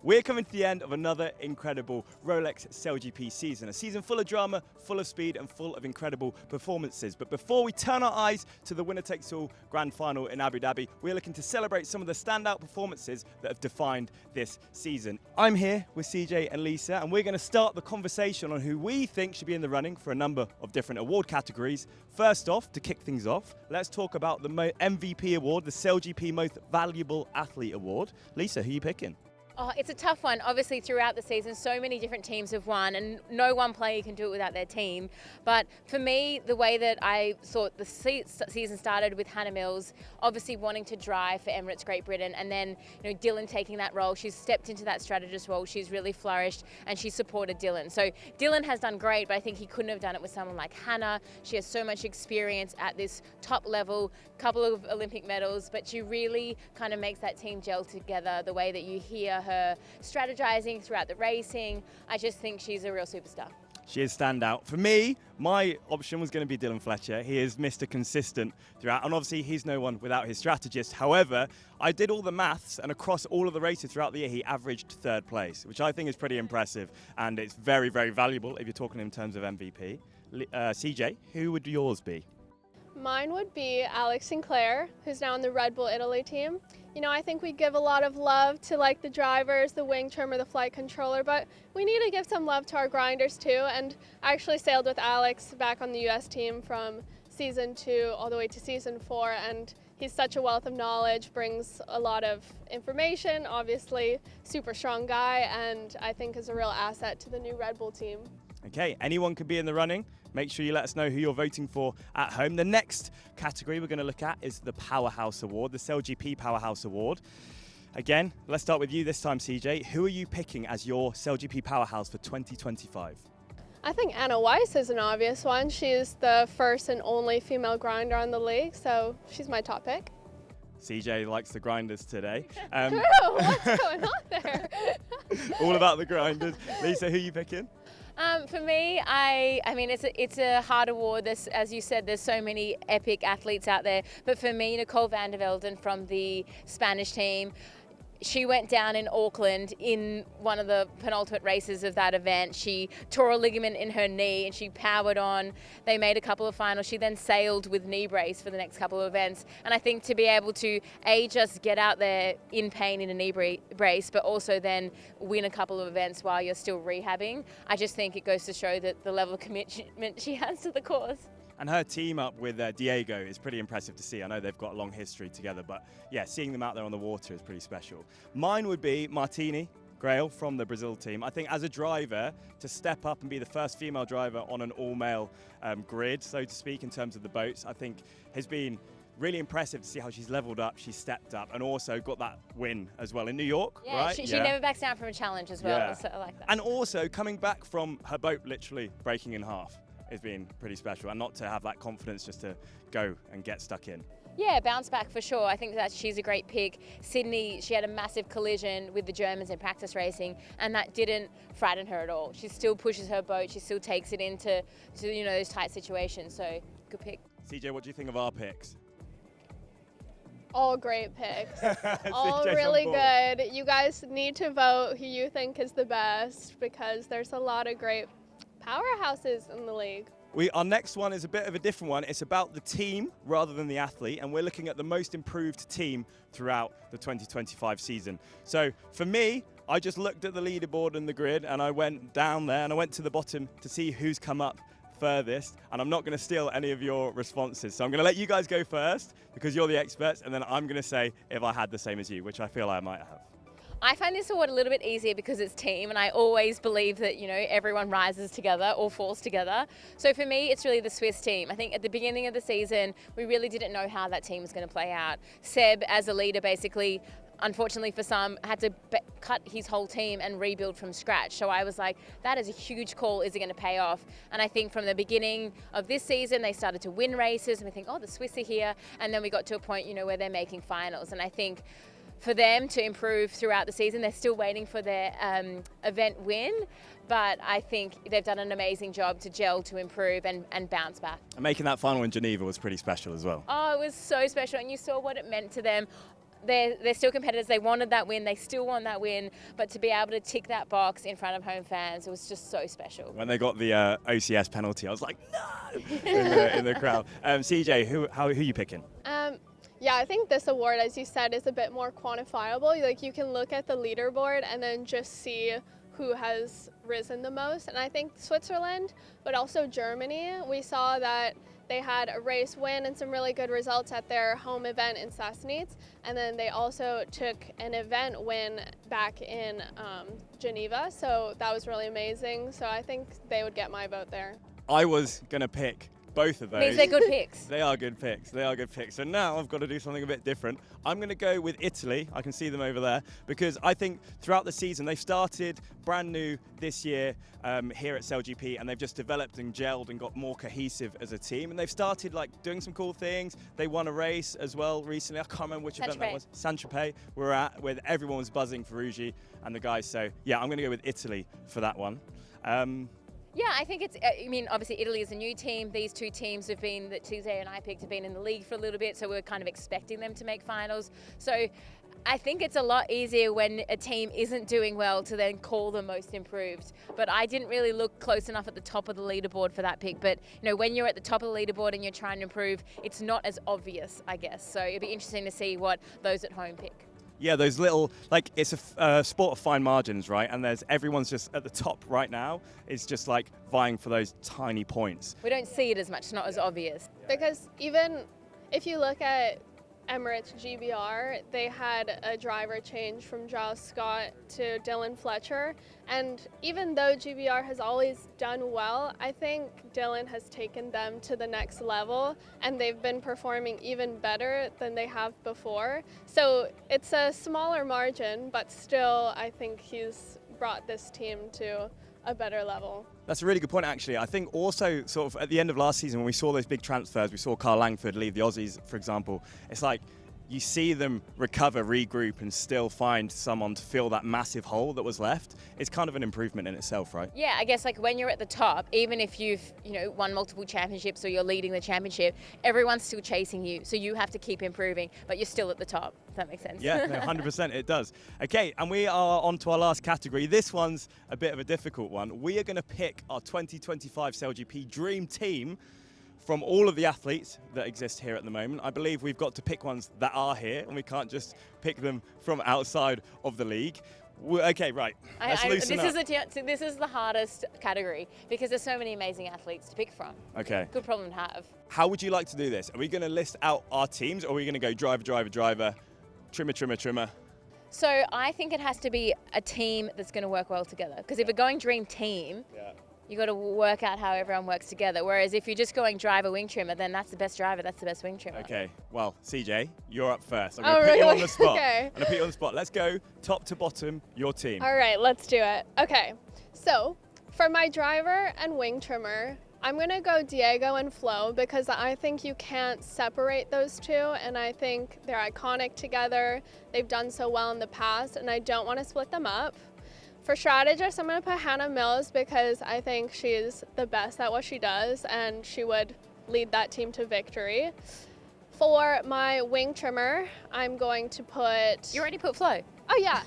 We're coming to the end of another incredible Rolex SailGP season, a season full of drama, full of speed and full of incredible performances. But before we turn our eyes to the winner-takes-all grand final in Abu Dhabi, we're looking to celebrate some of the standout performances that have defined this season. I'm here with CJ and Lisa, and we're going to start the conversation on who we think should be in the running for a number of different award categories. First off, to kick things off, let's talk about the MVP award, the SailGP Most Valuable Athlete Award. Lisa, who are you picking? Oh, it's a tough one. Obviously, throughout the season, so many different teams have won, and no one player can do it without their team. But for me, the way that I thought the season started with Hannah Mills, obviously wanting to drive for Emirates Great Britain, and then Dylan taking that role. She's stepped into that strategist role. She's really flourished, and she supported Dylan. So Dylan has done great, but I think he couldn't have done it with someone like Hannah. She has so much experience at this top level, couple of Olympic medals, but she really kind of makes that team gel together. The way that you hear her strategizing throughout the racing, I just think she's a real superstar. She is standout. For me, my option was going to be Dylan Fletcher. He is Mr. Consistent throughout, and obviously he's no one without his strategist. However, I did all the maths, and across all of the races throughout the year, he averaged third place, which I think is pretty impressive, and it's very, very valuable if you're talking in terms of MVP. CJ, who would yours be? Mine would be Alex Sinclair, who's now on the Red Bull Italy team. I think we give a lot of love to the drivers, the wing trim or the flight controller, but we need to give some love to our grinders too. And I actually sailed with Alex back on the US team from season 2 all the way to season 4, and he's such a wealth of knowledge, brings a lot of information, obviously super strong guy, and I think is a real asset to the new Red Bull team. Okay, anyone could be in the running. Make sure you let us know who you're voting for at home. The next category we're going to look at is the Powerhouse Award, the SailGP Powerhouse Award. Again, let's start with you this time, CJ. Who are you picking as your SailGP Powerhouse for 2025? I think Anna Weiss is an obvious one. She's the first and only female grinder on the league, so she's my top pick. CJ likes the grinders today. True, what's going on there? All about the grinders. Lisa, who are you picking? For me, I mean, it's a hard award. As you said, there's so many epic athletes out there. But for me, Nicole van der Velden from the Spanish team, she went down in Auckland in one of the penultimate races of that event. She tore a ligament in her knee and she powered on. They made a couple of finals. She then sailed with knee brace for the next couple of events. And I think to be able to, just get out there in pain in a knee brace, but also then win a couple of events while you're still rehabbing, I just think it goes to show that the level of commitment she has to the cause. And her team up with Diego is pretty impressive to see. I know they've got a long history together, but yeah, seeing them out there on the water is pretty special. Mine would be Martini Grail from the Brazil team. I think as a driver, to step up and be the first female driver on an all-male grid, so to speak, in terms of the boats, I think has been really impressive to see how she's leveled up, she's stepped up, and also got that win as well in New York, yeah, right? She never backs down from a challenge as well, so I like that. And also coming back from her boat literally breaking in half. It's been pretty special, and not to have that confidence just to go and get stuck in. Yeah, bounce back for sure. I think that she's a great pick. Sydney, she had a massive collision with the Germans in practice racing, and that didn't frighten her at all. She still pushes her boat, she still takes it into those tight situations, so good pick. CJ, what do you think of our picks? All great picks. All really good. You guys need to vote who you think is the best, because there's a lot of great powerhouses in the league. Our next one is a bit of a different one. It's about the team rather than the athlete, and we're looking at the most improved team throughout the 2025 season. So for me, I just looked at the leaderboard and the grid, and I went down there and I went to the bottom to see who's come up furthest, and I'm not going to steal any of your responses. So I'm going to let you guys go first because you're the experts, and then I'm going to say if I had the same as you, which I feel I might have. I find this award a little bit easier because it's team, and I always believe that everyone rises together or falls together. So for me, it's really the Swiss team. I think at the beginning of the season, we really didn't know how that team was going to play out. Seb, as a leader, basically, unfortunately for some, had to cut his whole team and rebuild from scratch. So I was like, that is a huge call. Is it going to pay off? And I think from the beginning of this season, they started to win races, and we think, oh, the Swiss are here. And then we got to a point, where they're making finals. And I think for them to improve throughout the season, they're still waiting for their event win, but I think they've done an amazing job to gel, to improve and bounce back. And making that final in Geneva was pretty special as well. Oh, it was so special, and you saw what it meant to them they're still competitors. They wanted that win. They still want that win. But to be able to tick that box in front of home fans, it was just so special. When they got the OCS penalty, I was like, no, in the crowd. CJ, who are you picking? Yeah, I think this award, as you said, is a bit more quantifiable. Like, you can look at the leaderboard and then just see who has risen the most. And I think Switzerland, but also Germany, we saw that they had a race win and some really good results at their home event in Sassnitz. And then they also took an event win back in Geneva. So that was really amazing. So I think they would get my vote there. I was going to pick both of those. Means they're good picks. They are good picks. They are good picks. So now I've got to do something a bit different. I'm going to go with Italy. I can see them over there because I think throughout the season they've started brand new this year here at SailGP, and they've just developed and gelled and got more cohesive as a team. And they've started like doing some cool things. They won a race as well recently. I can't remember which event that was. Saint-Tropez. We're at where everyone was buzzing for Rugi and the guys. So yeah, I'm going to go with Italy for that one. Yeah, I think obviously Italy is a new team. These two teams that TJ and I picked have been in the league for a little bit, so we're kind of expecting them to make finals. So I think it's a lot easier when a team isn't doing well to then call them most improved. But I didn't really look close enough at the top of the leaderboard for that pick. But when you're at the top of the leaderboard and you're trying to improve, it's not as obvious, I guess. So it'd be interesting to see what those at home pick. Yeah, those little, like, it's a sport of fine margins, right? And everyone's just at the top right now. It's just like vying for those tiny points. We don't see it as much, it's not as obvious. Because even if you look at Emirates GBR, they had a driver change from Giles Scott to Dylan Fletcher. And even though GBR has always done well, I think Dylan has taken them to the next level, and they've been performing even better than they have before. So it's a smaller margin, but still I think he's brought this team to a better level. That's a really good point, actually. I think also sort of at the end of last season when we saw those big transfers, we saw Carl Langford leave the Aussies, for example. It's like you see them recover, regroup, and still find someone to fill that massive hole that was left. It's kind of an improvement in itself, right? Yeah, I guess like when you're at the top, even if you've won multiple championships or you're leading the championship, everyone's still chasing you. So you have to keep improving, but you're still at the top. If that makes sense. Yeah, no, 100% it does. Okay, and we are on to our last category. This one's a bit of a difficult one. We are going to pick our 2025 SailGP Dream Team from all of the athletes that exist here at the moment. I believe we've got to pick ones that are here, and we can't just pick them from outside of the league. Okay, right. Let's loosen up. This is the hardest category because there's so many amazing athletes to pick from. Okay. Good problem to have. How would you like to do this? Are we going to list out our teams, or are we going to go driver, driver, driver, trimmer, trimmer, trimmer? So I think it has to be a team that's going to work well together. Because if we're going dream team, you got to work out how everyone works together. Whereas if you're just going driver wing trimmer, then that's the best driver, that's the best wing trimmer. Okay, well, CJ, you're up first. I'm going to put you on the spot. Okay. I'm going to put you on the spot. Let's go top to bottom, your team. All right, let's do it. Okay, so for my driver and wing trimmer, I'm going to go Diego and Flo because I think you can't separate those two, and I think they're iconic together. They've done so well in the past, and I don't want to split them up. For strategist, I'm going to put Hannah Mills because I think she's the best at what she does, and she would lead that team to victory. For my wing trimmer, I'm going to put... You already put Flo. Oh, yeah.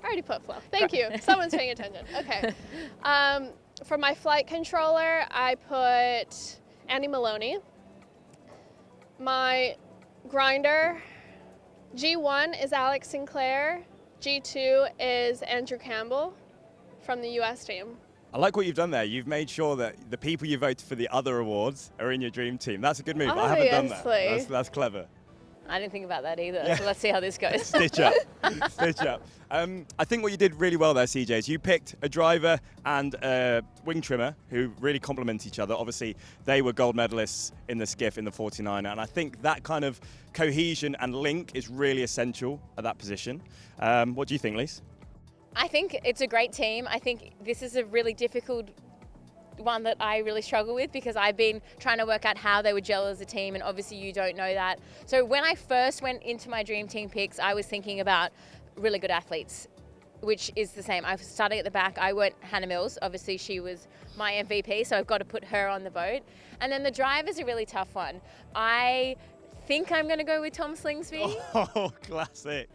I already put Flo. Thank you. Someone's paying attention. Okay. For my flight controller, I put Annie Maloney. My grinder, G1 is Alex Sinclair. G2 is Andrew Campbell from the US team. I like what you've done there. You've made sure that the people you voted for the other awards are in your dream team. That's a good move. I haven't done that. That's clever. I didn't think about that either, so let's see how this goes. Stitch up. Stitch up. I think what you did really well there, CJ, is you picked a driver and a wing trimmer who really complement each other. Obviously, they were gold medalists in the skiff in the 49er, and I think that kind of cohesion and link is really essential at that position. What do you think, Lise? I think it's a great team. I think this is a really difficult one that I really struggle with because I've been trying to work out how they would gel as a team, and obviously you don't know that. So when I first went into my dream team picks, I was thinking about really good athletes, which is the same. I was starting at the back. I went Hannah Mills. Obviously she was my MVP, so I've got to put her on the vote. And then the driver's a really tough one. I think I'm going to go with Tom Slingsby. Oh, classic.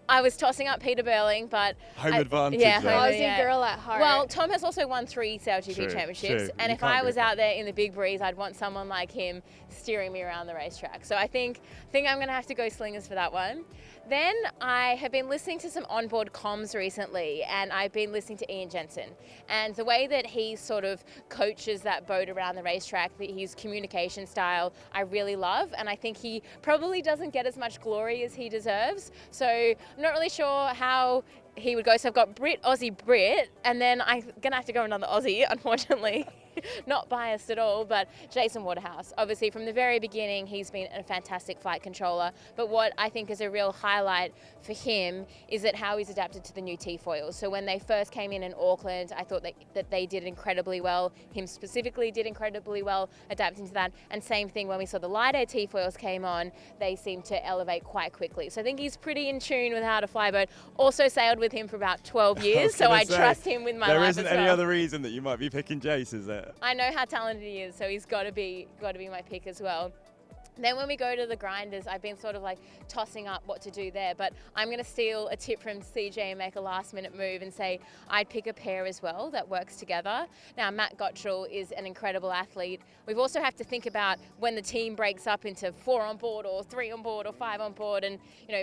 I was tossing up Peter Burling, but Home advantage. yeah, there. Aussie girl at heart. Well, Tom has also won 3 SailGP True, Championships, true. and You if can't I beat was that. out there in the big breeze, I'd want someone like him steering me around the racetrack. So I think I'm going to have to go Slingers for that one. Then I have been listening to some onboard comms recently, and I've been listening to Ian Jensen. And the way that he sort of coaches that boat around the racetrack, his communication style, I really love. And I think he probably doesn't get as much glory as he deserves. So I'm not really sure how he would go. So I've got Brit, Aussie, Brit, and then I'm going to have to go another Aussie, unfortunately. Not biased at all, but Jason Waterhouse. Obviously, from the very beginning, he's been a fantastic flight controller. But what I think is a real highlight for him is that how he's adapted to the new T-foils. So when they first came in Auckland, I thought that they did incredibly well. Him specifically did incredibly well adapting to that. And same thing when we saw the light air T-foils came on, they seemed to elevate quite quickly. So I think he's pretty in tune with how to fly a boat. Also sailed with him for about 12 years, so I trust him with my life as well. There isn't any other reason that you might be picking Jace, is there? I know how talented he is, so he's got to be my pick as well. Then when we go to the grinders, I've been sort of like tossing up what to do there, but I'm going to steal a tip from CJ and make a last minute move and say I'd pick a pair as well that works together. Now, Matt Gottschall is an incredible athlete. We've also have to think about when the team breaks up into 4 on board or 3 on board or 5 on board, and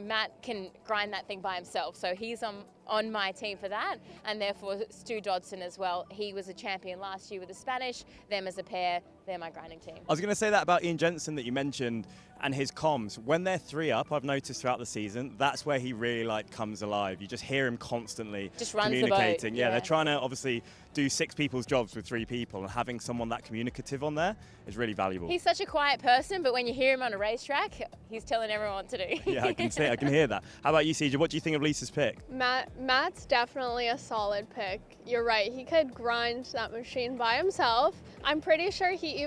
Matt can grind that thing by himself, so he's on my team for that, and therefore Stu Dodson as well. He was a champion last year with the Spanish. Them as a pair, they're my grinding team. I was going to say that about Ian Jensen that you mentioned and his comms. When they're 3 up, I've noticed throughout the season, that's where he really comes alive. You just hear him constantly just runs communicating. the boat. Yeah, they're trying to obviously do 6 people's jobs with 3 people, and having someone that communicative on there is really valuable. He's such a quiet person, but when you hear him on a racetrack, he's telling everyone what to do. Yeah, I can hear that. How about you, CJ? What do you think of Lisa's pick? Matt's definitely a solid pick. You're right, he could grind that machine by himself. I'm pretty sure he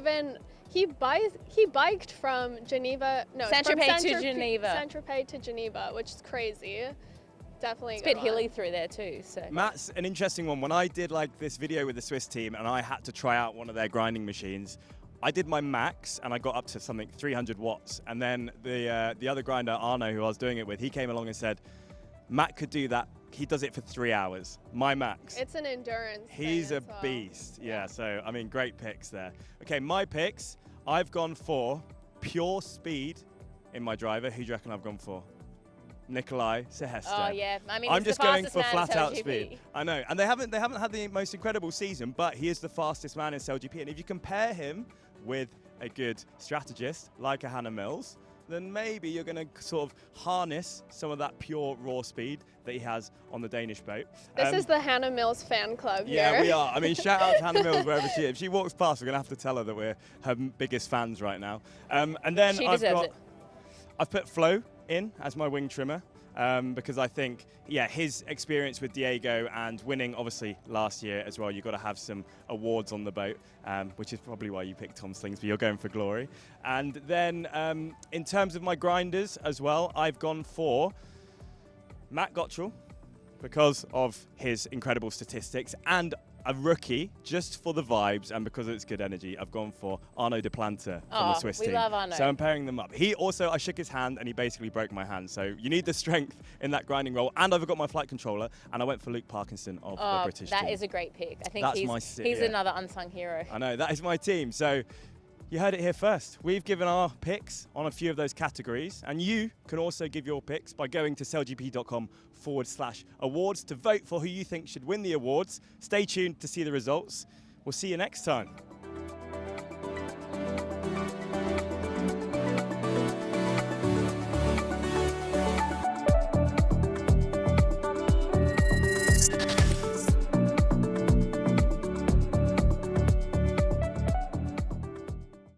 biked from Geneva, no, Saint-Tropez to Geneva. Saint-Tropez to Geneva, which is crazy. Definitely it's a bit hilly through there too. So Matt's an interesting one. When I did this video with the Swiss team and I had to try out one of their grinding machines, I did my max and I got up to something 300 watts. And then the other grinder, Arno, who I was doing it with, he came along and said, Matt could do that. He does it for 3 hours. My max. It's an endurance. He's a beast. Yeah, so, I mean, great picks there. Okay, my picks, I've gone for pure speed in my driver. Who do you reckon I've gone for? Nikolai Sehested. Oh yeah, I mean, I'm he's just the going fastest for man in flat-out SailGP. speed. I know, and they haven't had the most incredible season, but he is the fastest man in SailGP. And if you compare him with a good strategist like a Hannah Mills, then maybe you're going to sort of harness some of that pure raw speed that he has on the Danish boat. This is the Hannah Mills fan club Yeah, here. we are. I mean, shout out to Hannah Mills wherever she is. If she walks past, we're going to have to tell her that we're her biggest fans right now. And then She deserves it. I've put Flo in as my wing trimmer. Because I think, his experience with Diego and winning, obviously, last year as well, you've got to have some awards on the boat, which is probably why you picked Tom Slingsby. You're going for glory. And then in terms of my grinders as well, I've gone for Matt Gottschall because of his incredible statistics, and a rookie, just for the vibes and because it's good energy, I've gone for Arno de Planta from the Swiss team. We love Arno. So I'm pairing them up. I shook his hand and he basically broke my hand. So you need the strength in that grinding role. And I've got my flight controller, and I went for Luke Parkinson of the British team. That is a great pick. I think That's he's another unsung hero. I know, that is my team. So you heard it here first. We've given our picks on a few of those categories, and you can also give your picks by going to sailgp.com/awards to vote for who you think should win the awards. Stay tuned to see the results. We'll see you next time.